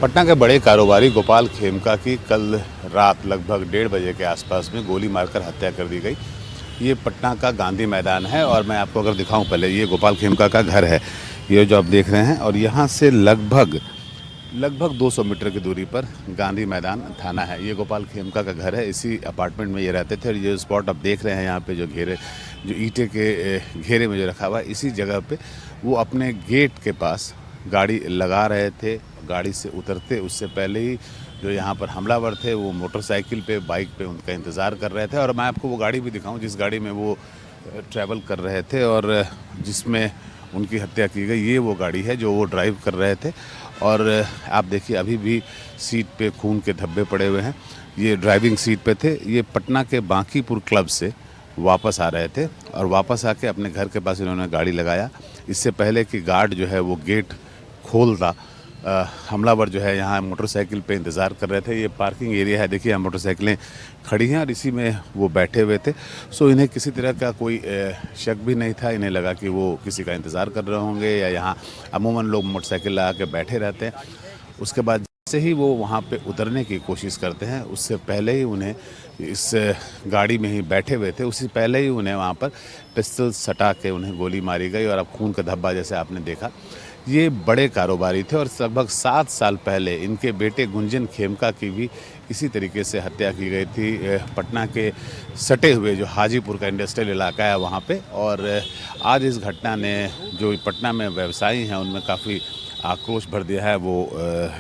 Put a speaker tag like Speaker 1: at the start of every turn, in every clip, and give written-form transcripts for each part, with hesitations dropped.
Speaker 1: पटना के बड़े कारोबारी गोपाल खेमका की कल रात लगभग 1:30 बजे के आसपास में गोली मारकर हत्या कर दी गई। ये पटना का गांधी मैदान है और मैं आपको अगर दिखाऊं, पहले ये गोपाल खेमका का घर है, ये जो आप देख रहे हैं, और यहाँ से लगभग 200 मीटर की दूरी पर गांधी मैदान थाना है। ये गोपाल खेमका का घर है, इसी अपार्टमेंट में ये रहते थे। और ये स्पॉट आप देख रहे हैं यहाँ पे जो ईंटे के घेरे में जो रखा हुआ है, इसी जगह पे वो अपने गेट के पास गाड़ी लगा रहे थे। गाड़ी से उतरते उससे पहले ही जो यहाँ पर हमलावर थे वो मोटरसाइकिल पे, बाइक पे उनका इंतज़ार कर रहे थे। और मैं आपको वो गाड़ी भी दिखाऊं जिस गाड़ी में वो ट्रैवल कर रहे थे और जिसमें उनकी हत्या की गई, ये वो गाड़ी है जो वो ड्राइव कर रहे थे। और आप देखिए अभी भी सीट पे खून के धब्बे पड़े हुए हैं। ये ड्राइविंग सीट पे थे। ये पटना के बांकीपुर क्लब से वापस आ रहे थे और वापस आके अपने घर के पास इन्होंने गाड़ी लगाया। इससे पहले कि गार्ड जो है वो गेट खोलता, हमलावर जो है यहाँ मोटरसाइकिल पे इंतज़ार कर रहे थे। ये पार्किंग एरिया है, देखिए यहाँ मोटरसाइकिलें खड़ी हैं और इसी में वो बैठे हुए थे। सो इन्हें किसी तरह का कोई शक भी नहीं था। इन्हें लगा कि वो किसी का इंतज़ार कर रहे होंगे, या यहाँ अमूमन लोग मोटरसाइकिल लगा के बैठे रहते हैं। उसके बाद जैसे ही वो वहाँ पे उतरने की कोशिश करते हैं, उससे पहले ही उन्हें इस गाड़ी में ही बैठे हुए थे, उससे पहले ही उन्हें वहाँ पर पिस्टल सटा के उन्हें गोली मारी गई। और अब खून का धब्बा जैसे आपने देखा। ये बड़े कारोबारी थे और लगभग 7 साल पहले इनके बेटे गुंजन खेमका की भी इसी तरीके से हत्या की गई थी पटना के सटे हुए जो हाजीपुर का इंडस्ट्रियल इलाका है वहाँ पे। और आज इस घटना ने जो पटना में व्यवसायी हैं उनमें काफ़ी आक्रोश भर दिया है। वो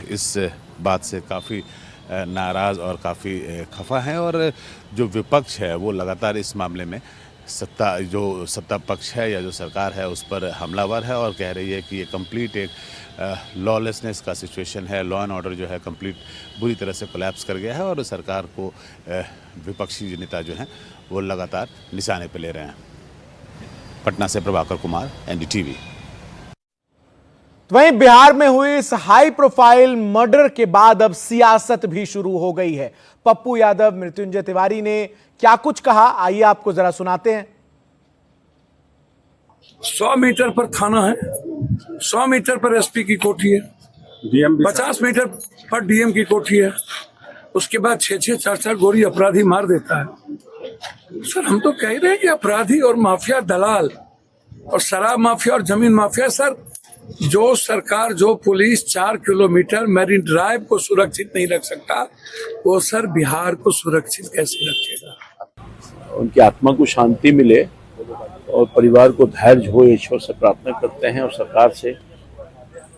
Speaker 1: इस बात से काफ़ी नाराज़ और काफ़ी खफा हैं। और जो विपक्ष है वो लगातार इस मामले में सत्ता पक्ष है या जो सरकार है उस पर हमलावर है और कह रही है कि ये कंप्लीट एक लॉलेसनेस का सिचुएशन है। लॉ एंड ऑर्डर जो है कंप्लीट बुरी तरह से कोलैप्स कर गया है और सरकार को विपक्षी नेता जो हैं वो लगातार निशाने पे ले रहे हैं। पटना से प्रभाकर कुमार, एनडीटीवी।
Speaker 2: वहीं बिहार में हुई इस हाई प्रोफाइल मर्डर के बाद अब सियासत भी शुरू हो गई है। पप्पू यादव, मृत्युंजय तिवारी ने क्या कुछ कहा, आइए आपको जरा सुनाते हैं।
Speaker 3: 100 मीटर पर थाना है, 100 मीटर पर एसपी की कोठी है, 50 मीटर पर डीएम की कोठी है। उसके बाद 6-6, 4-4 गोली अपराधी मार देता है। सर हम तो कह रहे हैं कि अपराधी और माफिया, दलाल और शराब माफिया और जमीन माफिया, सर जो सरकार, जो पुलिस 4 किलोमीटर मैरीन ड्राइव को सुरक्षित नहीं रख सकता, वो सर बिहार को सुरक्षित कैसे रखेगा।
Speaker 4: उनकी आत्मा को शांति मिले और परिवार को धैर्य हो, ईश्वर से प्रार्थना करते हैं और सरकार से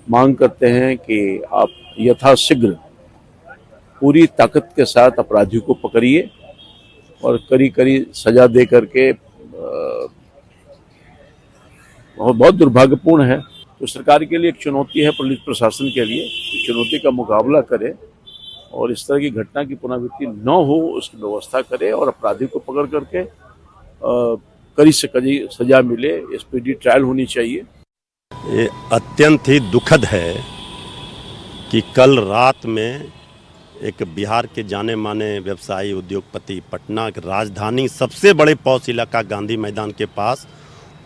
Speaker 4: मांग करते हैं कि आप यथाशीघ्र पूरी ताकत के साथ अपराधियों को पकड़िए और कड़ी सजा दे करके। बहुत दुर्भाग्यपूर्ण है, तो सरकार के लिए एक चुनौती है, पुलिस प्रशासन के लिए चुनौती का मुकाबला करे और इस तरह की घटना की पुनरावृत्ति न हो उसकी व्यवस्था करे और अपराधी को पकड़ करके कड़ी से कड़ी सजा मिले। स्पीडी ट्रायल होनी चाहिए।
Speaker 5: ये अत्यंत ही दुखद है कि कल रात में एक बिहार के जाने माने व्यवसायी, उद्योगपति, पटना की राजधानी सबसे बड़े पॉश इलाका गांधी मैदान के पास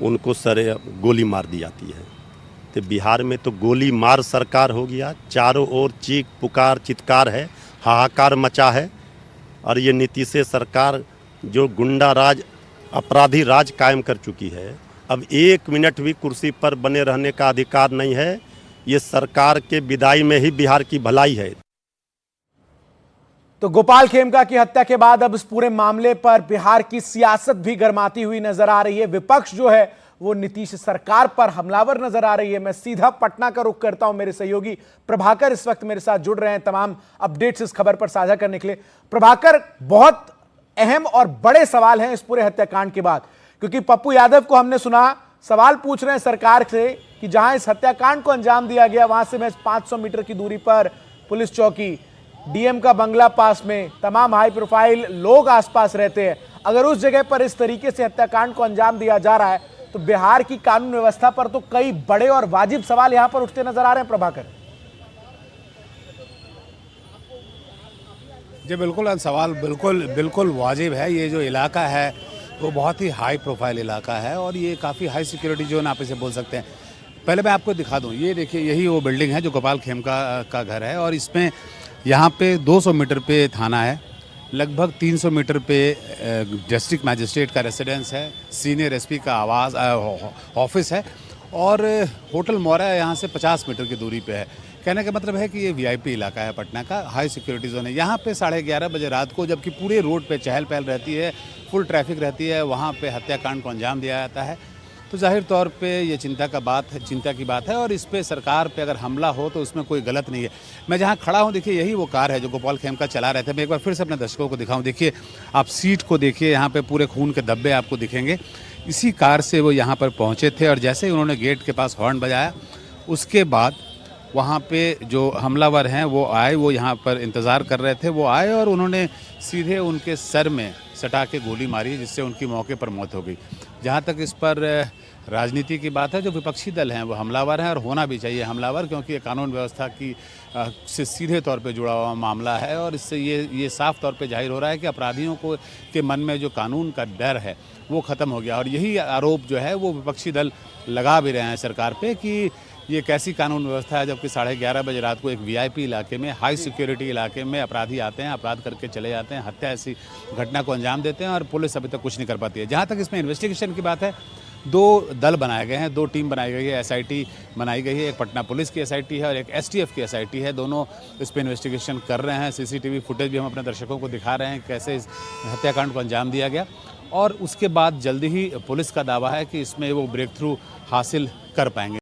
Speaker 5: उनको सरे गोली मार दी जाती है। तो बिहार में तो गोली मार सरकार हो गया, चारों ओर चीख पुकार चित्कार है, हाहाकार मचा है। और ये नीतीश सरकार जो गुंडा राज, अपराधी राज कायम कर चुकी है, अब 1 मिनट भी कुर्सी पर बने रहने का अधिकार नहीं है। ये सरकार के विदाई में ही बिहार की भलाई है।
Speaker 2: तो गोपाल खेमका की हत्या के बाद अब इस पूरे मामले पर बिहार की सियासत भी गर्माती हुई नजर आ रही है। विपक्ष जो है वो नीतीश सरकार पर हमलावर नजर आ रही है। मैं सीधा पटना का रुख करता हूं। मेरे सहयोगी प्रभाकर इस वक्त मेरे साथ जुड़ रहे हैं तमाम अपडेट्स इस खबर पर साझा करने के लिए। प्रभाकर, बहुत अहम और बड़े सवाल हैं इस पूरे हत्याकांड के बाद, क्योंकि पप्पू यादव को हमने सुना, सवाल पूछ रहे हैं सरकार से कि जहां इस हत्याकांड को अंजाम दिया गया वहां से मैं 500 मीटर की दूरी पर पुलिस चौकी, डीएम का बंगला पास में, तमाम हाई प्रोफाइल लोग आसपास रहते हैं। अगर उस जगह पर इस तरीके से हत्याकांड को अंजाम दिया जा रहा है तो बिहार की कानून व्यवस्था पर तो कई बड़े और वाजिब सवाल यहां पर उठते नजर आ रहे हैं। प्रभाकर
Speaker 1: जी बिल्कुल, सवाल बिल्कुल वाजिब है। ये जो इलाका है वो बहुत ही हाई प्रोफाइल इलाका है और ये काफ़ी हाई सिक्योरिटी जोन आप इसे बोल सकते हैं। पहले मैं आपको दिखा दूं, ये देखिए यही वो बिल्डिंग है जो गोपाल खेमका का घर है और इसमें यहाँ पे 200 मीटर पे थाना है, लगभग 300 मीटर पे डिस्ट्रिक्ट मैजिस्ट्रेट का रेसिडेंस है, सीनियर एसपी का आवास ऑफिस है और होटल मौर्या यहाँ से 50 मीटर की दूरी पे है। कहने का मतलब है कि ये वीआईपी इलाका है पटना का, हाई सिक्योरिटी जोन है। यहाँ पे 11:30 बजे रात को, जबकि पूरे रोड पे चहल पहल रहती है, फुल ट्रैफिक रहती है, वहाँ पे हत्याकांड को अंजाम दिया जाता है। तो जाहिर तौर पे ये चिंता की बात है और इस पे सरकार पे अगर हमला हो तो उसमें कोई गलत नहीं है। मैं जहाँ खड़ा हूँ देखिए यही वो कार है जो गोपाल खेमका चला रहे थे। मैं एक बार फिर से अपने दर्शकों को दिखाऊं, देखिए आप सीट को देखिए, यहाँ पे पूरे खून के धब्बे आपको दिखेंगे। इसी कार से वो यहाँ पर पहुँचे थे और जैसे ही उन्होंने गेट के पास हॉर्न बजाया उसके बाद वहाँ पे जो हमलावर हैं वो आए, वो यहाँ पर इंतज़ार कर रहे थे, वो आए और उन्होंने सीधे उनके सर में सटा के गोली मारी जिससे उनकी मौके पर मौत हो गई। जहाँ तक इस पर राजनीति की बात है, जो विपक्षी दल हैं वो हमलावर हैं और होना भी चाहिए हमलावर, क्योंकि ये कानून व्यवस्था की से सीधे तौर पे जुड़ा हुआ मामला है और इससे ये साफ तौर पे जाहिर हो रहा है कि अपराधियों को के मन में जो कानून का डर है वो ख़त्म हो गया। और यही आरोप जो है वो विपक्षी दल लगा भी रहे हैं सरकार पे कि ये कैसी कानून व्यवस्था है, जबकि 11:30 बजे रात को एक वीआईपी इलाके में, हाई सिक्योरिटी इलाके में अपराधी आते हैं, अपराध करके चले जाते हैं, हत्या ऐसी घटना को अंजाम देते हैं और पुलिस अभी तक कुछ नहीं कर पाती है। जहाँ तक इसमें इन्वेस्टिगेशन की बात है, 2 दल बनाए गए हैं, 2 टीम बनाई गई है, एसआईटी बनाई गई है, एक पटना पुलिस की एसआईटी है और एक एसटीएफ की एसआईटी है। दोनों इस पर इन्वेस्टिगेशन कर रहे हैं। सीसीटीवी फुटेज भी हम अपने दर्शकों को दिखा रहे हैं कैसे इस हत्याकांड को अंजाम दिया गया और उसके बाद जल्दी ही पुलिस का दावा है कि इसमें वो ब्रेक थ्रू हासिल कर पाएंगे।